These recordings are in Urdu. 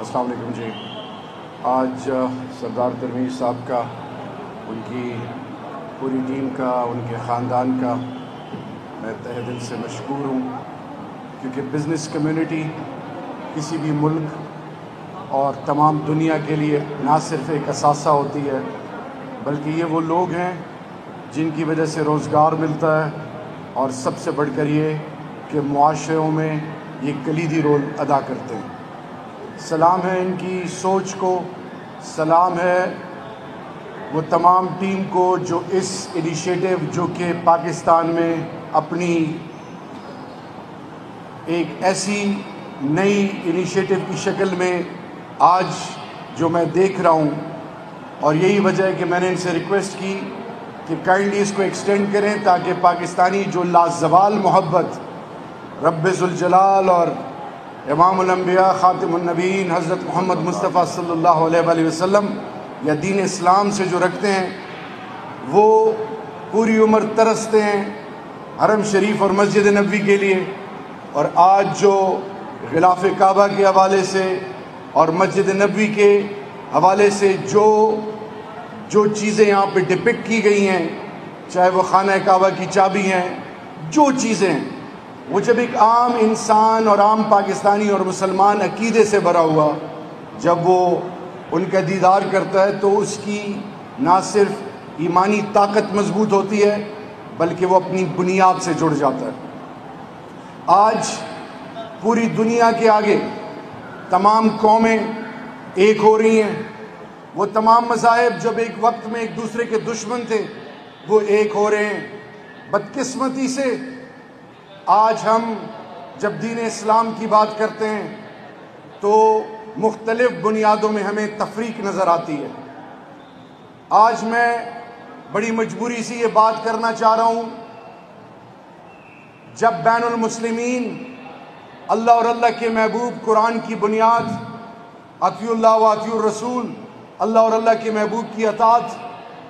السلام علیکم جی. آج سردار ترمیر صاحب کا، ان کی پوری ٹیم کا، ان کے خاندان کا میں تہہ دل سے مشکور ہوں، کیونکہ بزنس کمیونٹی کسی بھی ملک اور تمام دنیا کے لیے نہ صرف ایک اثاثہ ہوتی ہے، بلکہ یہ وہ لوگ ہیں جن کی وجہ سے روزگار ملتا ہے، اور سب سے بڑھ کر یہ کہ معاشروں میں یہ کلیدی رول ادا کرتے ہیں. سلام ہے ان کی سوچ کو، سلام ہے وہ تمام ٹیم کو جو اس انیشیٹو جو کہ پاکستان میں اپنی ایک ایسی نئی انیشیٹو کی شکل میں آج جو میں دیکھ رہا ہوں، اور یہی وجہ ہے کہ میں نے ان سے ریکویسٹ کی کہ کائنڈلی اس کو ایکسٹینڈ کریں تاکہ پاکستانی جو لازوال محبت رب ذوالجلال اور امام الانبیاء خاتم النبیین حضرت محمد مصطفیٰ صلی اللہ علیہ وآلہ وسلم یا دین اسلام سے جو رکھتے ہیں، وہ پوری عمر ترستے ہیں حرم شریف اور مسجد نبوی کے لیے. اور آج جو غلاف کعبہ کے حوالے سے اور مسجد نبوی کے حوالے سے جو چیزیں یہاں پہ ڈپکٹ کی گئی ہیں، چاہے وہ خانہ کعبہ کی چابی ہیں، جو چیزیں ہیں، وہ جب ایک عام انسان اور عام پاکستانی اور مسلمان عقیدے سے بھرا ہوا جب وہ ان کا دیدار کرتا ہے تو اس کی نہ صرف ایمانی طاقت مضبوط ہوتی ہے بلکہ وہ اپنی بنیاد سے جڑ جاتا ہے. آج پوری دنیا کے آگے تمام قومیں ایک ہو رہی ہیں. وہ تمام مذاہب جب ایک وقت میں ایک دوسرے کے دشمن تھے، وہ ایک ہو رہے ہیں. بدقسمتی سے آج ہم جب دین اسلام کی بات کرتے ہیں تو مختلف بنیادوں میں ہمیں تفریق نظر آتی ہے. آج میں بڑی مجبوری سے یہ بات کرنا چاہ رہا ہوں، جب بین المسلمین اللہ اور اللہ کے محبوب قرآن کی بنیاد اطیعوا اللہ و اطیعوا الرسول، اللہ اور اللہ کے محبوب کی اطاعت،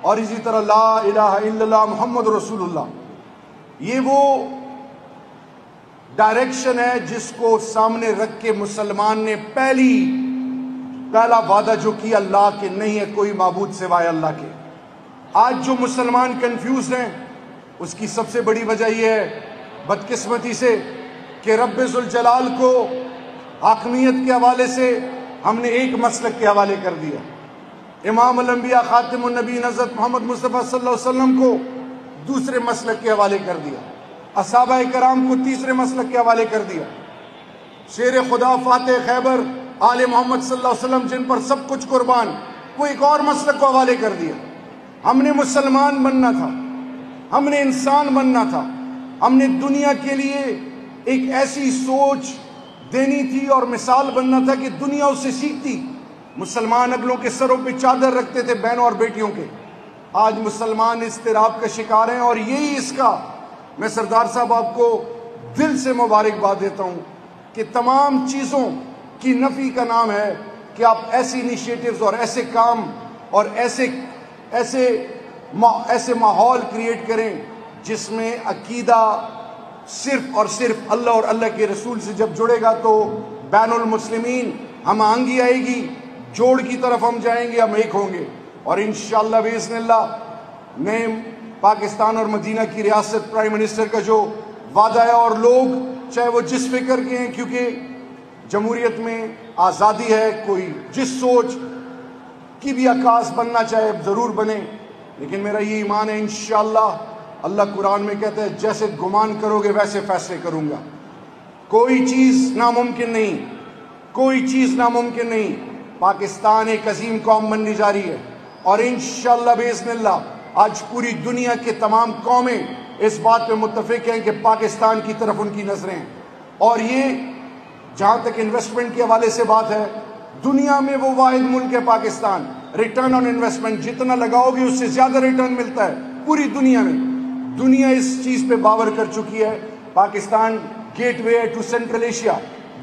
اور اسی طرح لا الہ الا اللہ محمد رسول اللہ، یہ وہ ڈائریکشن ہے جس کو سامنے رکھ کے مسلمان نے پہلا وعدہ جو کیا اللہ کہ نہیں ہے کوئی معبود سوائے اللہ کے. آج جو مسلمان کنفیوز ہیں اس کی سب سے بڑی وجہ یہ ہے بدقسمتی سے کہ رب ذوالجلال کو حاکمیت کے حوالے سے ہم نے ایک مسلک کے حوالے کر دیا، امام الانبیاء خاتم النبیین حضرت محمد مصطفیٰ صلی اللہ علیہ وسلم کو دوسرے مسلک کے حوالے کر دیا، صحابہ کرام کو تیسرے مسلک کے حوالے کر دیا، شیر خدا فاتح خیبر آل محمد صلی اللہ علیہ وسلم جن پر سب کچھ قربان، وہ ایک اور مسلک کو حوالے کر دیا. ہم نے مسلمان بننا تھا، ہم نے انسان بننا تھا، ہم نے دنیا کے لیے ایک ایسی سوچ دینی تھی اور مثال بننا تھا کہ دنیا اس سے سیکھتی. مسلمان اگلوں کے سروں پہ چادر رکھتے تھے بہنوں اور بیٹیوں کے. آج مسلمان اضطراب کا شکار ہیں، اور یہی اس کا میں سردار صاحب آپ کو دل سے مبارکباد دیتا ہوں کہ تمام چیزوں کی نفی کا نام ہے کہ آپ ایسی انیشیٹوز اور ایسے کام اور ایسے ماحول کریٹ کریں جس میں عقیدہ صرف اور صرف اللہ اور اللہ کے رسول سے جب جڑے گا تو بین المسلمین ہم آہنگی آئے گی، جوڑ کی طرف ہم جائیں گے، ہم ایک ہوں گے. اور انشاءاللہ باذن اللہ نئے پاکستان اور مدینہ کی ریاست پرائم منسٹر کا جو وعدہ ہے، اور لوگ چاہے وہ جس فکر کے ہیں، کیونکہ جمہوریت میں آزادی ہے، کوئی جس سوچ کی بھی عکاس بننا چاہے ضرور بنے، لیکن میرا یہ ایمان ہے انشاءاللہ اللہ قرآن میں کہتا ہے جیسے گمان کرو گے ویسے فیصلے کروں گا. کوئی چیز ناممکن نہیں، کوئی چیز ناممکن نہیں. پاکستان ایک عظیم قوم بننے جا رہی ہے، اور انشاءاللہ باذن اللہ آج پوری دنیا کے تمام قومیں اس بات پہ متفق ہیں کہ پاکستان کی طرف ان کی نظریں ہیں. اور یہ جہاں تک انویسٹمنٹ کے حوالے سے بات ہے، دنیا میں وہ واحد ملک ہے پاکستان، ریٹرن آن انویسٹمنٹ جتنا لگاؤ گے اس سے زیادہ ریٹرن ملتا ہے پوری دنیا میں. دنیا اس چیز پہ باور کر چکی ہے. پاکستان گیٹ وے ہے ٹو سینٹرل ایشیا.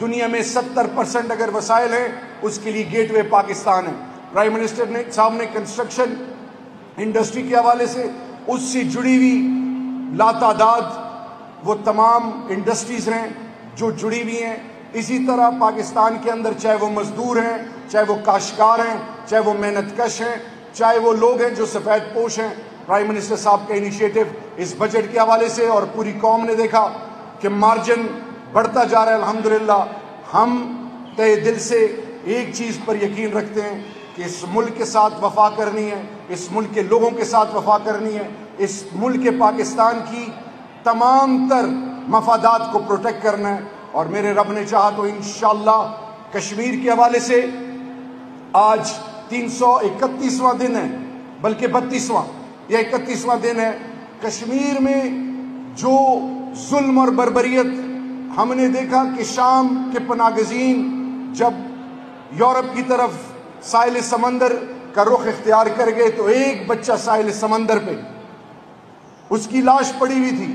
دنیا میں 70% اگر وسائل ہیں اس کے لیے گیٹ وے پاکستان ہے. پرائم منسٹر صاحب نے کنسٹرکشن انڈسٹری کے حوالے سے اس سے جڑی ہوئی لاتعداد وہ تمام انڈسٹریز ہیں جو جڑی ہوئی ہیں. اسی طرح پاکستان کے اندر چاہے وہ مزدور ہیں، چاہے وہ کاشتکار ہیں، چاہے وہ محنت کش ہیں، چاہے وہ لوگ ہیں جو سفید پوش ہیں، پرائم منسٹر صاحب کا انیشیٹو اس بجٹ کے حوالے سے اور پوری قوم نے دیکھا کہ مارجن بڑھتا جا رہا ہے الحمدللہ۔ ہم تہ دل سے ایک چیز پر یقین رکھتے ہیں کہ اس ملک کے ساتھ وفا کرنی ہے، اس ملک کے لوگوں کے ساتھ وفا کرنی ہے، اس ملک پاکستان کی تمام تر مفادات کو پروٹیکٹ کرنا ہے، اور میرے رب نے چاہا تو انشاءاللہ کشمیر کے حوالے سے آج 331واں دن ہے، بلکہ 32واں یا 31واں دن ہے۔ کشمیر میں جو ظلم اور بربریت ہم نے دیکھا کہ شام کے پناہ گزین جب یورپ کی طرف ساحل سمندر کا رخ اختیار کر گئے تو ایک بچہ ساحل سمندر پہ اس کی لاش پڑی ہوئی تھی،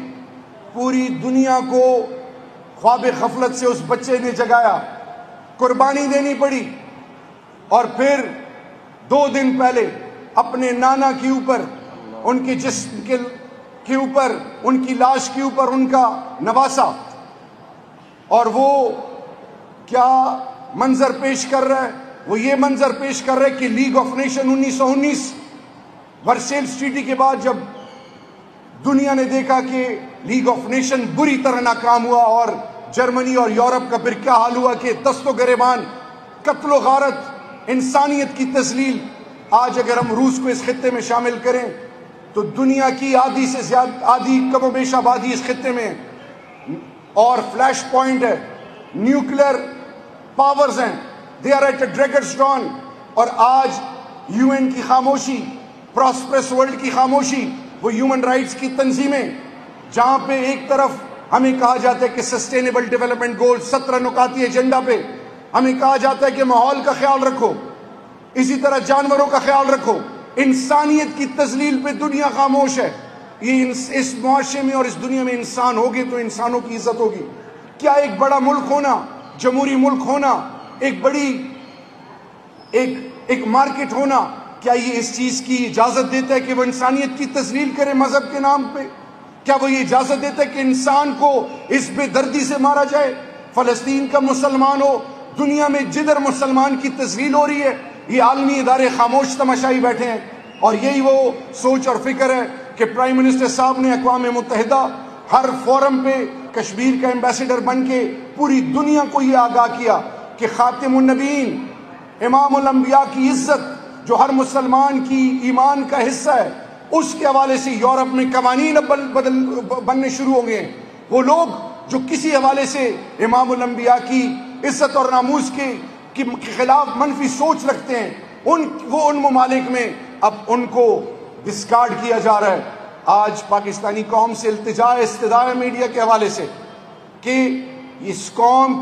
پوری دنیا کو خواب غفلت سے اس بچے نے جگایا، قربانی دینی پڑی، اور پھر 2 دن پہلے اپنے نانا کے اوپر، ان کے جسم کے اوپر، ان کی لاش کے اوپر ان کا نواسا، اور وہ کیا منظر پیش کر رہا ہے؟ وہ یہ منظر پیش کر رہا ہے کہ لیگ آف نیشن 1919 ورسیلز ٹریٹی کے بعد جب دنیا نے دیکھا کہ لیگ آف نیشن بری طرح ناکام ہوا اور جرمنی اور یورپ کا پھر کیا حال ہوا کہ دست و گریبان، قتل و غارت، انسانیت کی تذلیل۔ آج اگر ہم روس کو اس خطے میں شامل کریں تو دنیا کی آدھی سے زیادہ، آدھی کم و بیش آبادی اس خطے میں ہے، اور فلیش پوائنٹ ہے، نیوکلیر پاورز ہیں، they are at a daggers drawn. اور آج یو این کی خاموشی، پراسپرس ورلڈ کی خاموشی، وہ ہیومن رائٹس کی تنظیمیں جہاں پہ ایک طرف ہمیں کہا جاتا ہے کہ سسٹینیبل ڈیولپمنٹ گول 17 نکاتی ایجنڈا پہ ہمیں کہا جاتا ہے کہ ماحول کا خیال رکھو، اسی طرح جانوروں کا خیال رکھو، انسانیت کی تذلیل پہ دنیا خاموش ہے۔ یہ اس معاشرے میں اور اس دنیا میں انسان ہوگے تو انسانوں کی عزت ہوگی۔ کیا ایک بڑا ملک ہونا، جمہوری ملک ہونا، ایک بڑی ایک مارکیٹ ہونا، کیا یہ اس چیز کی اجازت دیتا ہے کہ وہ انسانیت کی تذلیل کرے مذہب کے نام پہ؟ کیا وہ یہ اجازت دیتا ہے کہ انسان کو اس بے دردی سے مارا جائے؟ فلسطین کا مسلمان ہو، دنیا میں جدھر مسلمان کی تذلیل ہو رہی ہے، یہ عالمی ادارے خاموش تماشائی بیٹھے ہیں۔ اور یہی وہ سوچ اور فکر ہے کہ پرائم منسٹر صاحب نے اقوام متحدہ ہر فورم پہ کشمیر کا ایمبیسیڈر بن کے پوری دنیا کو یہ آگاہ کیا کہ خاتم النبیین، امام الانبیاء کی عزت جو ہر مسلمان کی ایمان کا حصہ ہے، اس کے حوالے سے یورپ میں قوانین بننے شروع ہو گئے ہیں۔ وہ لوگ جو کسی حوالے سے امام الانبیاء کی عزت اور ناموس کے خلاف منفی سوچ رکھتے ہیں، وہ ان ممالک میں اب ان کو ڈسکارڈ کیا جا رہا ہے۔ آج پاکستانی قوم سے التجا استدعا ہے میڈیا کے حوالے سے کہ اس قوم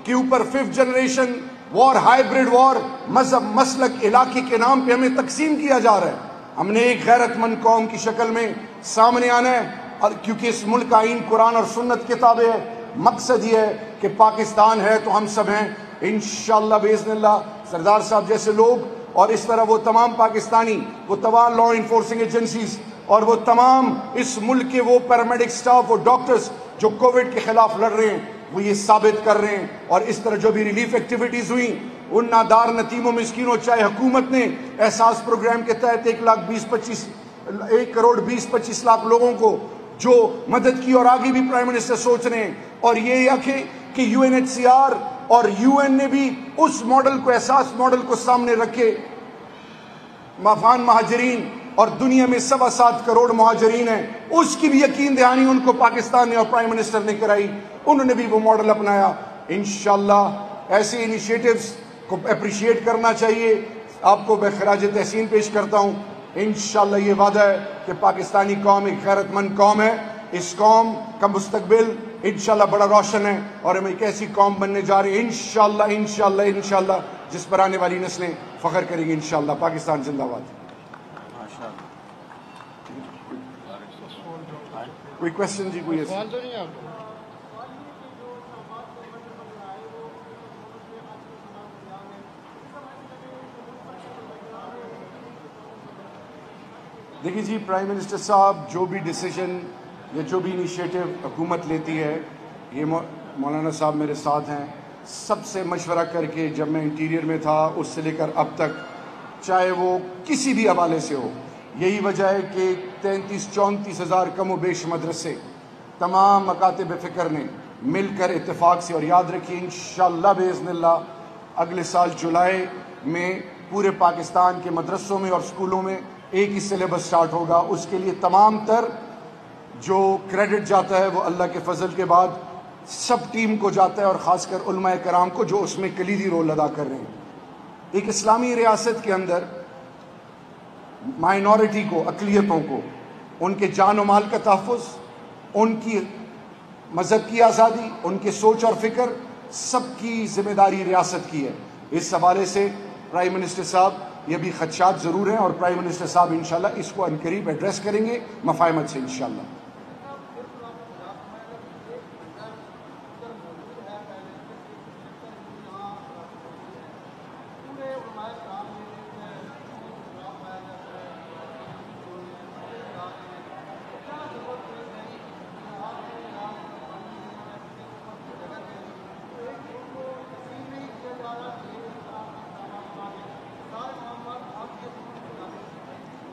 کے اوپر 5th جنریشن وار، ہائیبریڈ وار، مذہب، مسلک، علاقے کے نام پہ ہمیں تقسیم کیا جا رہا ہے۔ ہم نے ایک غیرت مند قوم کی شکل میں سامنے آنا ہے، اور کیونکہ اس ملک کا آئین قرآن اور سنت کتابیں ہے۔ مقصد یہ ہے کہ پاکستان ہے تو ہم سب ہیں، انشاءاللہ باذن اللہ۔ سردار صاحب جیسے لوگ اور اس طرح وہ تمام پاکستانی، وہ تمام لا انفورسنگ ایجنسیز اور وہ تمام اس ملک کے وہ پیرامیڈک سٹاف، وہ ڈاکٹرز جو کووڈ کے خلاف لڑ رہے ہیں، وہ یہ ثابت کر رہے ہیں۔ اور اس طرح جو بھی ریلیف ایکٹیویٹیز ہوئیں ان نادار نتیموں مسکینوں، چاہے حکومت نے احساس پروگرام کے تحت 1 کروڑ 20-25 لاکھ لوگوں کو جو مدد کی، اور آگے بھی پرائم منسٹر سوچ رہے ہیں۔ اور یہ کہ UNHCR اور UN نے بھی اس ماڈل کو، احساس ماڈل کو سامنے رکھے۔ افغان مہاجرین اور دنیا میں 7.25 کروڑ مہاجرین ہیں، اس کی بھی یقین دہانی ان کو پاکستان نے اور پرائم منسٹر نے کرائی، انہوں نے بھی وہ ماڈل اپنایا۔ انشاءاللہ ایسے انیشیٹوز کو اپریشیٹ کرنا چاہیے۔ آپ کو میں خراج تحسین پیش کرتا ہوں۔ انشاءاللہ یہ وعدہ ہے کہ پاکستانی قوم ایک غیرت مند قوم ہے، اس قوم کا مستقبل انشاءاللہ بڑا روشن ہے، اور ہم ایک ایسی قوم بننے جا رہے ہیں انشاءاللہ جس پر آنے والی نسلیں فخر کریں گی انشاءاللہ۔ پاکستان زندہ باد۔ کوئی کوشچن جی؟ کوئی ایسا دیکھیے جی، پرائم منسٹر صاحب جو بھی ڈیسیجن یا جو بھی انیشیٹو حکومت لیتی ہے، یہ مولانا صاحب میرے ساتھ ہیں، سب سے مشورہ کر کے جب میں انٹیریئر میں تھا اس سے لے کر اب تک، چاہے وہ کسی بھی حوالے سے ہو، یہی وجہ ہے کہ 33-34 ہزار کم و بیش مدرسے تمام مکاتب فکر نے مل کر اتفاق سے، اور یاد رکھیے انشاءاللہ باذن اللہ اگلے سال جولائی میں پورے پاکستان کے مدرسوں میں اور سکولوں میں ایک ہی سلیبس سٹارٹ ہوگا. اس کے لیے تمام تر جو کریڈٹ جاتا ہے وہ اللہ کے فضل کے بعد سب ٹیم کو جاتا ہے، اور خاص کر علماء کرام کو جو اس میں کلیدی رول ادا کر رہے ہیں. ایک اسلامی ریاست کے اندر مائنورٹی کو، اقلیتوں کو، ان کے جان و مال کا تحفظ، ان کی مذہب کی آزادی، ان کے سوچ اور فکر، سب کی ذمہ داری ریاست کی ہے. اس حوالے سے پرائم منسٹر صاحب یہ بھی خدشات ضرور ہیں، اور پرائم منسٹر صاحب انشاءاللہ اس کو عنقریب ایڈریس کریں گے مفاہمت سے انشاءاللہ.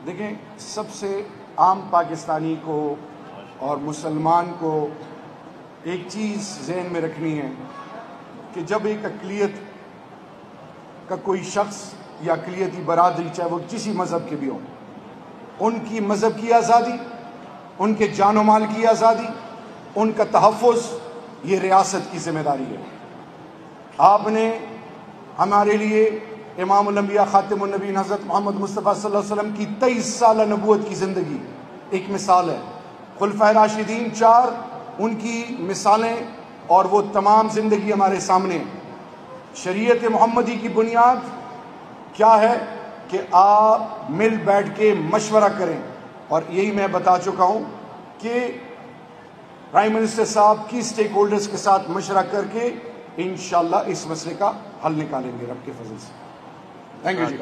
دیکھیں، سب سے عام پاکستانی کو اور مسلمان کو ایک چیز ذہن میں رکھنی ہے کہ جب ایک اقلیت کا کوئی شخص یا اقلیتی برادری، چاہے وہ کسی مذہب کے بھی ہوں، ان کی مذہب کی آزادی، ان کے جان و مال کی آزادی، ان کا تحفظ، یہ ریاست کی ذمہ داری ہے. آپ نے ہمارے لیے امام الانبیاء خاتم النبیین حضرت محمد مصطفیٰ صلی اللہ علیہ وسلم کی 23 سالہ نبوت کی زندگی ایک مثال ہے. خلفائے راشدین 4، ان کی مثالیں اور وہ تمام زندگی ہمارے سامنے. شریعت محمدی کی بنیاد کیا ہے کہ آپ مل بیٹھ کے مشورہ کریں، اور یہی میں بتا چکا ہوں کہ پرائم منسٹر صاحب کی سٹیک ہولڈرز کے ساتھ مشورہ کر کے انشاءاللہ اس مسئلے کا حل نکالیں گے رب کے فضل سے. Thank you G.